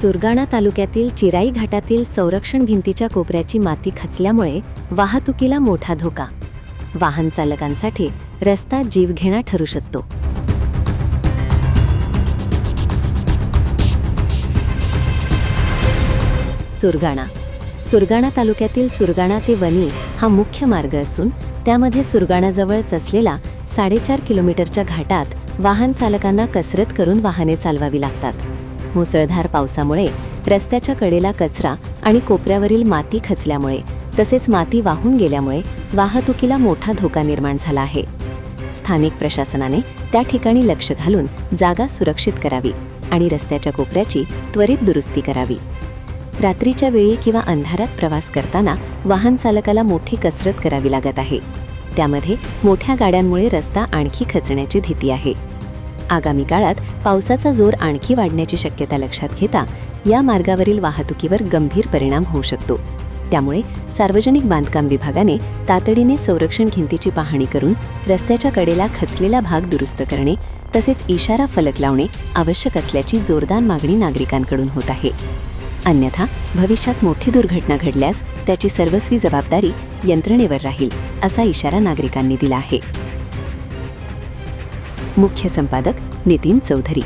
सुरगाणा तालुक्यातील चिराई घाटातील संरक्षण भिंतीच्या कोपऱ्याची माती खचल्यामुळे वाहतुकीला मोठा धोका. वाहन चालकांसाठी रस्ता जीवघेणा ठरू शकतो. सुरगाणा तालुक्यातील सुरगाणा ते वणी हा मुख्य मार्ग असून त्यामध्ये सुरगाणाजवळच असलेला 4.5 किलोमीटरच्या घाटात वाहन चालकांना कसरत करून वाहने चालवावी लागतात. मुसळधार पावसामुळे रस्त्याच्या कडेला कचरा आणि कोपऱ्यावरील माती खचल्यामुळे तसेच माती वाहून गेल्यामुळे वाहतुकीला मोठा धोका निर्माण झाला आहे. स्थानिक प्रशासनाने त्या ठिकाणी लक्ष घालून जागा सुरक्षित करावी आणि रस्त्याच्या कोपऱ्याची त्वरित दुरुस्ती करावी. रात्रीच्या वेळी किंवा अंधारात प्रवास करताना वाहन चालकाला मोठी कसरत करावी लागत आहे. त्यामध्ये मोठ्या गाड्यांमुळे रस्ता आणखी खचण्याची भीती आहे. आगामी काळात पावसाचा जोर आणखी वाढण्याची शक्यता लक्षात घेता या मार्गावरील वाहतुकीवर गंभीर परिणाम होऊ शकतो. त्यामुळे सार्वजनिक बांधकाम विभागाने तातडीने संरक्षण भिंतीची पाहणी करून रस्त्याच्या कडेला खचलेला भाग दुरुस्त करणे तसेच इशारा फलक लावणे आवश्यक असल्याची जोरदार मागणी नागरिकांकडून होत आहे. अन्यथा भविष्यात मोठी दुर्घटना घडल्यास त्याची सर्वस्वी जबाबदारी यंत्रणेवर राहील असा इशारा नागरिकांनी दिला आहे. मुख्य संपादक नितीन चौधरी.